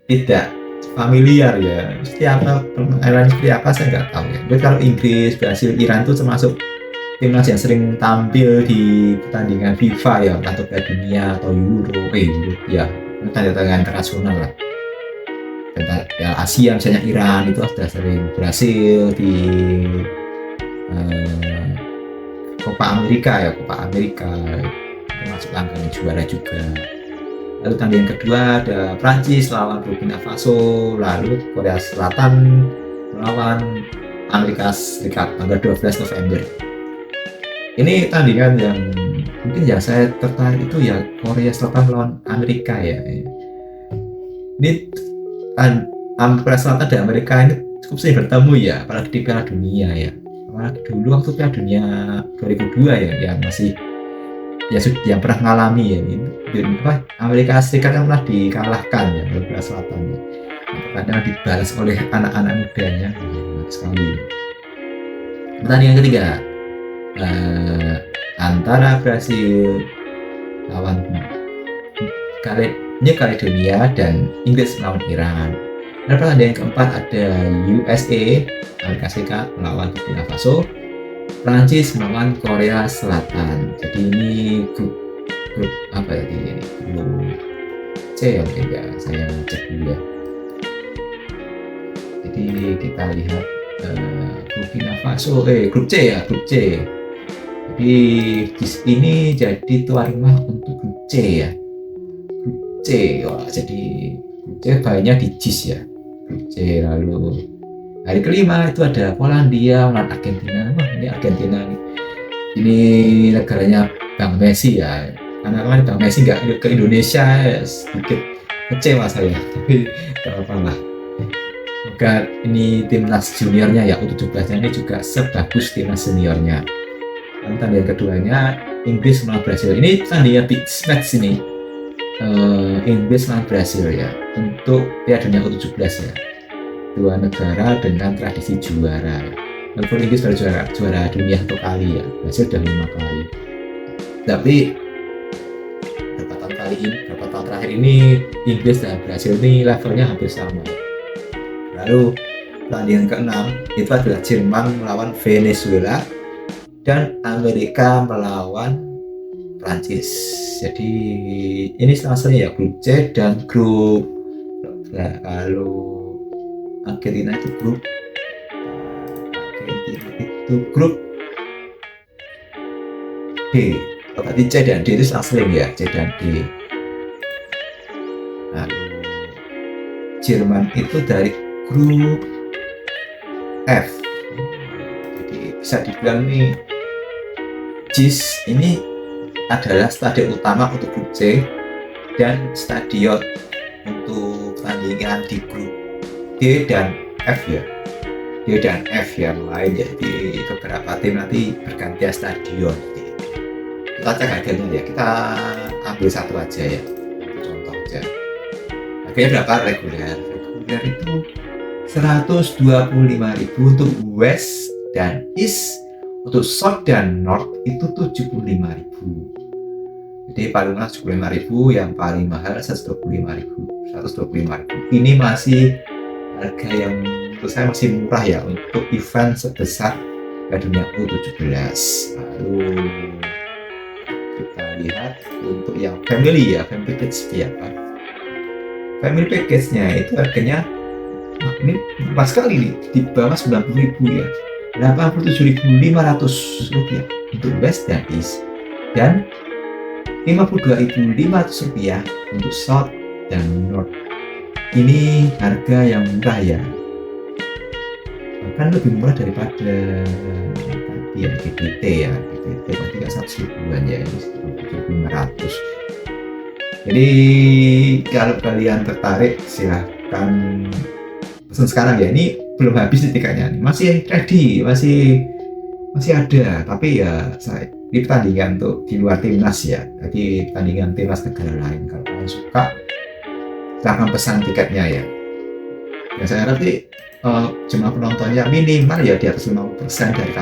tidak familiar ya. Seperti apa permainan, seperti apa saya nggak tahu ya. Tapi kalau Inggris, Brasil, Iran itu termasuk timnas yang sering tampil di pertandingan FIFA ya, atau Piala Dunia atau Euro ya, pertandingan internasional lah. Ya, Asia misalnya Iran itu sudah sering berhasil di Copa America termasuk langganan juara juga. Lalu tandingan kedua ada Prancis lawan Burkina Faso, lalu Korea Selatan melawan Amerika Serikat tanggal 12 November. Ini tandingan yang mungkin yang saya tertarik itu ya Korea Selatan melawan Amerika ya. Ini Korea Selatan dan Amerika ini cukup sering bertemu ya, apalagi di Piala Dunia ya. Apalagi dulu waktu Piala Dunia 2002 ya, yang masih ya yang pernah mengalami ya. Amerika Serikat yang pernah dikalahkan ya oleh Korea Selatan ya. Kadang dibalas oleh anak-anak mudanya, sekali. Pertandingan ketiga antara Brasil lawan New Caledonia dan Inggris melawan Iran. Dan pertandingan keempat ada USA Amerika Serikat melawan Burkina Faso, Prancis melawan Korea Selatan. Jadi ini grup apa ya ini? Grup C ya mungkin ya, saya cek dulu ya. Jadi kita lihat Burkina Faso, grup C ya, grup C. Jadi JIS ini jadi tuan rumah untuk grup C ya. Grup C, wah, jadi grup C banyak di JIS ya. Grup C. Lalu hari kelima itu ada Polandia melawan Argentina. Wah, ini Argentina nih. Ini negaranya Bang Messi ya. Karena kan Bang Messi nggak ke Indonesia ya, sedikit kecewa saya. Tapi nggak apa-apa lah. Semoga ini timnas juniornya ya, U17 ini juga sebagus timnas seniornya. Dan tandingan keduanya Inggris melawan Brasil. Ini tandingan big match ini. Inggris melawan Brasil ya, untuk Piala Dunia U17 ya. Dua negara dengan tradisi juara. Walaupun Inggris baru juara dunia 1 kali ya, Brasil sudah 5 kali. Tapi beberapa tahun terakhir ini Inggris dan Brasil ini levelnya hampir sama. Lalu pertandingan ke-6 itu adalah Jerman melawan Venezuela dan Amerika melawan Prancis. Jadi ini salah satunya ya grup C dan grup. Nah, kalau Argentina itu grup D. Berarti C dan D itu saling ya, C dan D. Lalu Jerman itu dari grup F. Jadi bisa dibilang nih JIS ini adalah stadion utama untuk grup C dan stadion untuk pertandingan di grup D dan F ya. D dan F yang lain, jadi beberapa tim nanti bergantian stadion. Kita cek harganya ya, kita ambil satu aja ya, contoh aja. Harganya berapa reguler? Reguler itu 125.000 untuk West dan East. Untuk South dan North itu 75.000. Jadi paling murah 75.000, yang paling mahal 125.000. Ini masih harga yang menurut saya masih murah ya untuk event sebesar Piala Dunia U17. Lalu kita lihat untuk yang family ya, family package apa. Family package-nya itu harganya ini pas sekali nih, di bawah 90.000 ya, 87.500 rupiah untuk West dan East, dan 52.500 rupiah untuk South dan North. Ini harga yang murah ya, bahkan lebih murah daripada tadi ya GBT ya, GBT berarti 100 ribuan ya, ini 1.500. Jadi kalau kalian tertarik silahkan pesan sekarang ya. Ini belum habis tiketnya, masih ready, masih ada, tapi ya di pertandingan untuk di luar timnas ya, jadi pertandingan timnas negara lain. Kalau kalian suka silahkan pesan tiketnya ya. Ya saya harap jumlah penontonnya minimal ya di atas 50% dari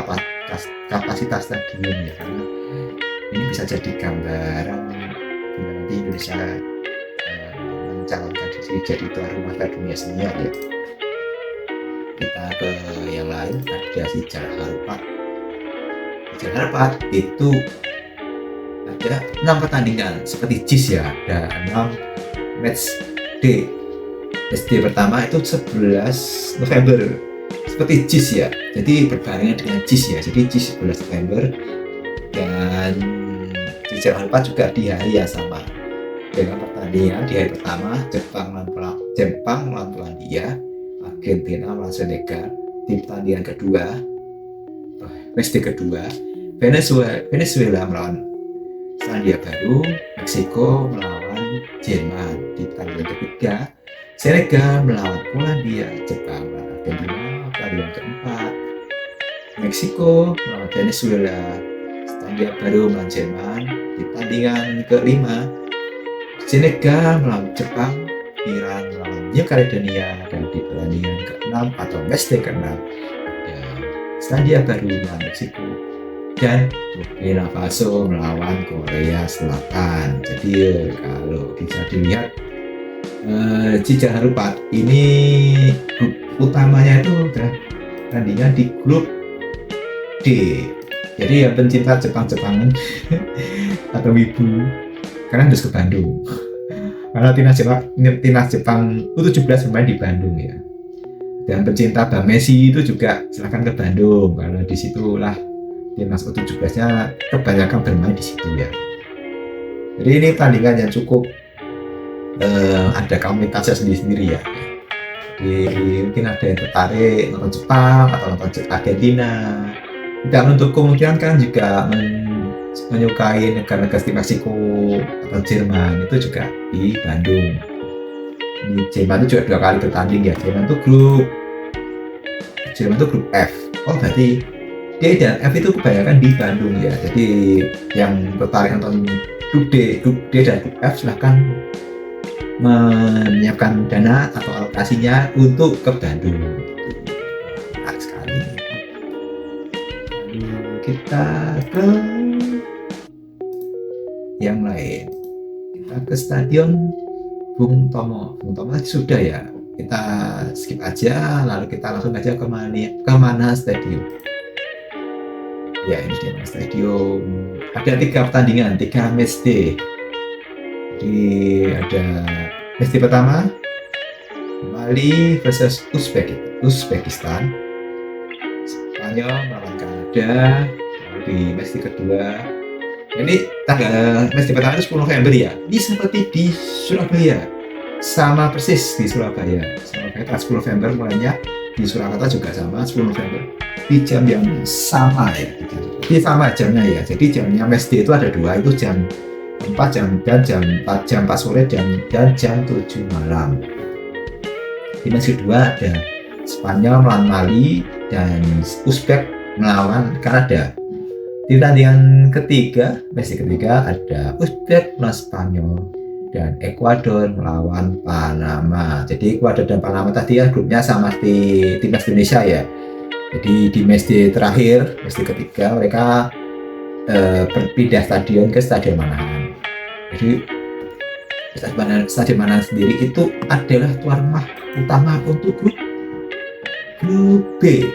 kapasitas stadion ya, karena ini bisa jadi gambaran bila nanti Indonesia mencalonkan diri jadi tuan rumah Piala Dunia senior ya. Kita ke yang lain, ada Sijal Harupat. Sijal Harupat itu ada 6 pertandingan seperti JIS ya, ada 6 match day. SD pertama itu 11 November seperti JIS ya, jadi berbarengan dengan JIS ya, jadi JIS 11 November, dan Sijal Harupat juga di hari yang sama dengan pertandingan. Di hari pertama Jepang melawan Polandia, Argentina melawan Senegal. Di pertandingan kedua, matchday kedua, Venezuela melawan Selandia Baru, Meksiko melawan Jerman. Di pertandingan ketiga, Senegal melawan Polandia, Jepang melawan Argentina. Pertandingan keempat, Meksiko melawan Venezuela, Selandia Baru melawan Jerman. Di pertandingan kelima, Senegal melawan Jepang, Iran melawan New Caledonia, dan di pertandingan ke-6 atau matchday ke-6 ada Selandia Baru melawan Meksiko dan Burkina Faso melawan Korea Selatan. Jadi kalau bisa dilihat Sijal Harupat ini grup utamanya itu adalah pertandingan di grup D. Jadi yang pencinta Jepang-Jepangan atau wibu karena harus ke Bandung. Karena timnas Jepang U17 bermain di Bandung ya. Dan pencinta Bang Messi itu juga silahkan ke Bandung, karena disitulah timnas U17-nya kebanyakan bermain di situ ya. Jadi ini pertandingan yang cukup ada komunitasnya sendiri-sendiri ya. Jadi mungkin ada yang tertarik nonton Jepang atau nonton Argentina. Tidak menutup kemungkinan kan juga menyukai negara-negara seperti Meksiko atau Jerman, itu juga di Bandung. Di Jerman itu juga 2 kali bertanding ya. Jerman itu grup F. Oh berarti D dan F itu kebanyakan di Bandung ya. Jadi yang tertarik nonton grup D dan grup F silahkan menyiapkan dana atau alokasinya untuk ke Bandung. Menarik sekali. Lalu kita ke yang lain, kita ke Stadion Bung Tomo sudah ya, kita skip aja, lalu kita langsung aja ke Mana Stadium ya. Ini dia Mana Stadium, ada 3 pertandingan, 3 matchday. Jadi ada matchday pertama Mali versus Uzbekistan, Spanyol melawan Kanada. Lalu di matchday kedua, ini tanggal matchday pertama itu 10 November ya. Ini seperti di Surabaya, sama persis di Surabaya tanggal 10 November mulainya. Di Surakarta juga sama 10 November di jam yang sama ya. Jadi sama jamnya ya. Jadi jamnya matchday itu ada 2, itu jam 4 jam 4 sore dan jam 7 malam. Di match kedua ada Spanyol melawan Mali dan Uzbek melawan Kanada. Di pertandingan ketiga, match ketiga ada Uzbek melawan Spanyol dan Ekuador melawan Panama. Jadi Ekuador dan Panama tadi ya grupnya sama di timnas Indonesia ya. Jadi di matchday terakhir, matchday ketiga, mereka berpindah stadion ke Stadion Manahan. Jadi Stadion Manahan sendiri itu adalah tuan rumah utama untuk grup B.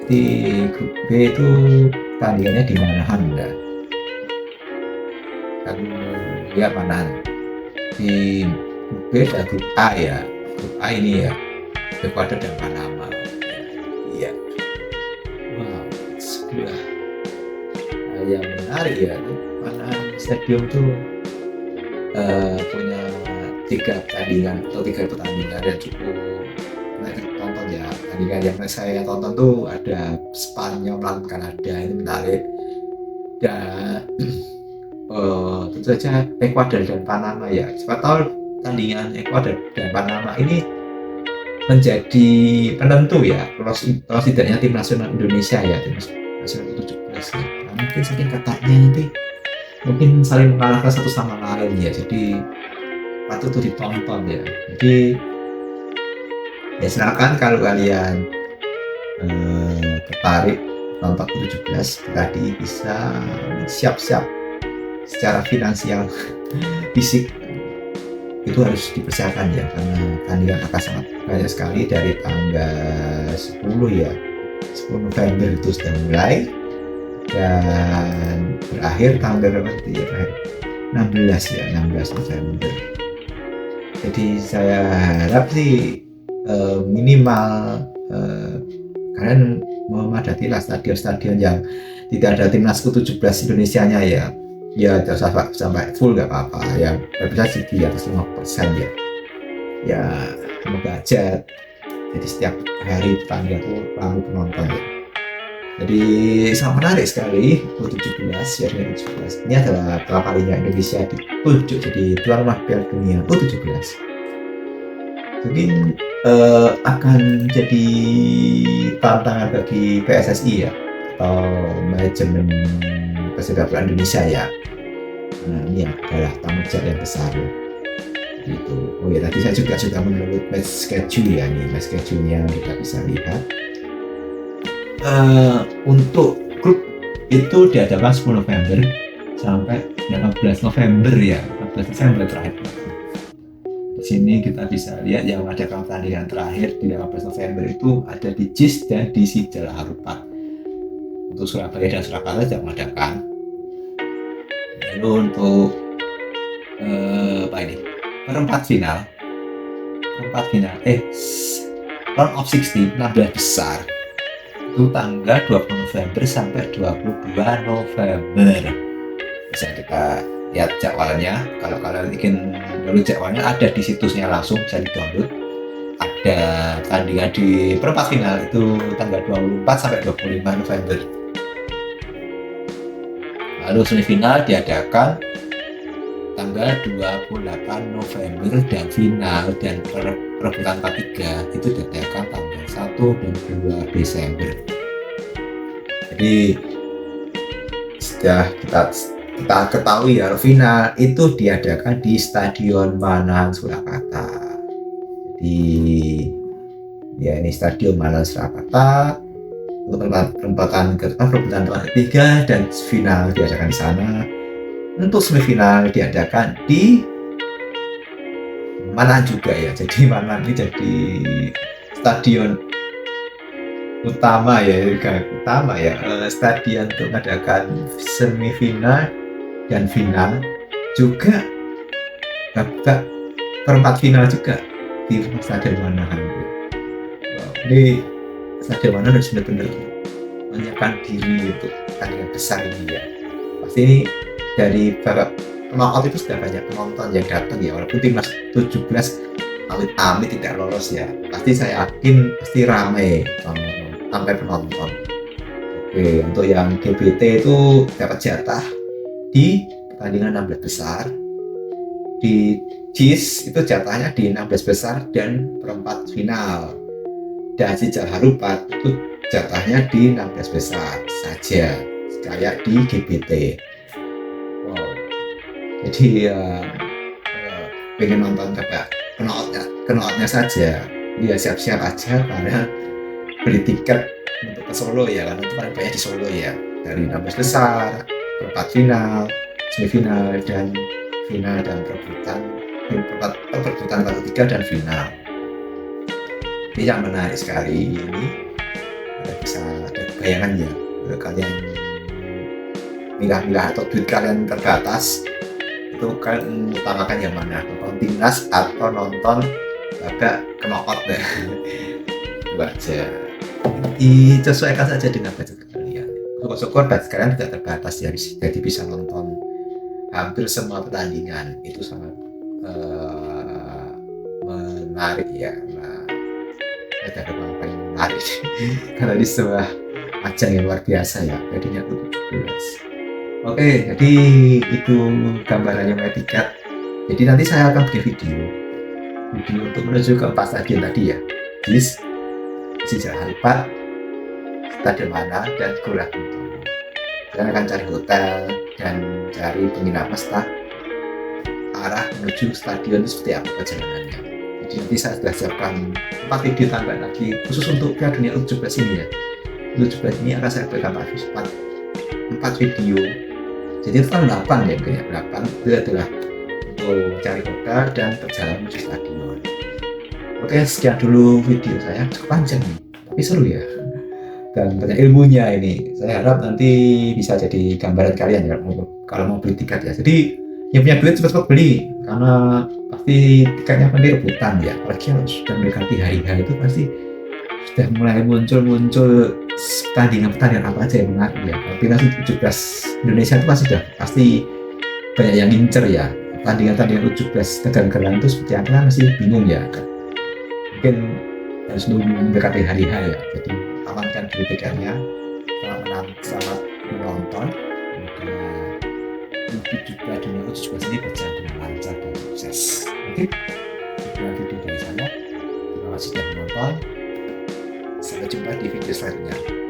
Di grup B itu tandingannya di Manahan ya. dan ya mana di grup B dan grup A ya. Grup A ini ya Ekuador dan Panama. Iya. Wow, sebuah hal yang menarik ya. Panama Stadium itu punya 3 pertandingan atau 3 pertandingan dan cukup menarik tonton ya. Pertandingan yang saya tonton tuh ada Spanyol melawan Kanada, ini menarik. Dan tentu saja Ekuador dan Panama ya. Siapa tahu pertandingan Ekuador dan Panama ini menjadi penentu ya kalau tidaknya tim nasional Indonesia ya, tim nasional 17 ya. Nah, mungkin saking katanya nanti mungkin saling mengalahkan satu sama lain ya, jadi patut tuh ditonton ya. Jadi ya silakan kalau kalian tertarik nonton U17, tadi bisa siap-siap secara finansial fisik itu harus dipersiapkan ya, karena pertandingan akan sangat banyak sekali dari tanggal 10 ya, 10 November itu sudah mulai dan berakhir tanggal berapa itu ya, 16 ya, 16 November. Jadi saya harap sih minimal kalian memadatilah stadion-stadion yang tidak ada timnas U17 Indonesianya ya. Ya sampai full nggak apa-apa ya, bisa sih di atas 5% ya. Ya semoga aja jadi setiap hari tanggal itu ramai penonton ya. Jadi sangat menarik sekali U17 ya, dengan U17 ini adalah pertama kalinya Indonesia ditunjuk jadi tuan rumah Piala Dunia U17. Mungkin akan jadi tantangan bagi PSSI ya, atau manajemen Persepak Bola Indonesia ya. Nah, ini adalah tanggung jawab yang besar ya. Gitu. Oh ya, tadi saya juga sudah menurut match schedule ya, nih match schedule-nya kita bisa lihat. Untuk grup itu diadakan 10 November sampai 18 November ya, 18 Desember terakhir. Di sini kita bisa lihat yang mengadakan pertandingan terakhir di 18 November itu ada di JIS dan di Sijal Harupat. Untuk Surabaya dan Surakarta tidak mengadakan. Lalu untuk perempat final round of 16 besar itu tanggal 20 November sampai 22 November. Bisa kita lihat jadwalnya. Kalau kalian ingin download jadwalnya, ada di situsnya, langsung bisa di-download. Ada tandingan di perempat final itu tanggal 24 sampai 25 November. Lalu semifinal diadakan tanggal 28 November dan final dan perebutan ketiga itu diadakan tanggal 1 dan 2 Desember. Jadi sudah kita ketahui ya, final itu diadakan di Stadion Manahan Surakarta. Jadi ya ini Stadion Manahan Surakarta untuk perebutan ketiga dan final diadakan di sana. Untuk semifinal diadakan di Manahan juga ya. Jadi Manahan ini jadi stadion utama ya, stadion untuk mengadakan semifinal dan final, juga perempat final juga di Stadion Manahan. Wow, ini Stadion Manahan harus benar-benar menyiapkan diri untuk pertandingan besar ini ya. Pasti ini dari babak knockout itu sudah banyak penonton yang datang ya, walaupun timnas 17 amit-amit tidak lolos ya, pasti saya yakin pasti ramai sampai penonton. Oke, untuk yang GBT itu dapat jatah di pertandingan 16 besar, di JIS itu jatahnya di 16 besar dan perempat final, dan Sijal Harupat itu jatahnya di 16 besar saja kayak di GBT. Wow, jadi pengen nonton coba knockoutnya saja dia siap-siap aja, karena beli tiket untuk ke Solo ya, karena itu paling banyak di Solo ya, dari 16 besar, perempat final, semifinal dan final, dan perebutan ketiga dan final. Ini yang menarik sekali. Ini bisa ada bayangan ya, kalau kalian milah-milah atau duit kalian terbatas, itu kan mengutamakan yang mana, nonton timnas atau nonton agak knockout deh. Itu aja, disesuaikan saja dengan budget kalian. Syukur-syukur budget kalian tidak terbatas ya, jadi bisa nonton hampir semua pertandingan. Itu sangat menarik ya. Nah, ada yang paling menarik karena di sebuah ajang yang luar biasa ya, jadinya U17. Oke, jadi itu gambarannya mengenai tiket. Jadi nanti saya akan bikin video untuk menuju ke 4 stadion tadi ya, JIS, Persija Harupat, stadion mana, dan Gelora Bung Tomo. Saya akan cari hotel dan cari penginapan setelah arah menuju stadion itu seperti apa perjalanannya. Jadi nanti saya sudah siapkan 4 video tambahan lagi khusus untuk Piala Dunia U17 ini ya. U17 ini akan saya berikan 4 video. Jadi total 8 ya, mungkin ya, 8 itu adalah untuk cari hotel dan perjalanan menuju stadion. Oke, sekian dulu video saya, cukup panjang nih, tapi seru ya dan banyak ilmunya ini. Saya harap nanti bisa jadi gambaran kalian ya kalau mau beli tiket ya. Jadi yang punya duit cepat-cepat beli karena pasti tiketnya kan rebutan ya, apalagi kalau sudah mendekati hari H itu pasti sudah mulai muncul pertandingan apa aja yang menarik ya. Timnas U17 Indonesia itu pasti banyak yang ngincer ya. Pertandingan U17 negara-negara itu seperti apa masih bingung ya. Mungkin harus nunggu mendekati hari H ya. Jadi amankan dulu tiketnya. Selamat menonton. Semoga dunia U17 ini berjalan dengan lancar dan sukses. Oke, sekian video dari saya. Terima kasih sudah menonton. Sampai jumpa di video selanjutnya.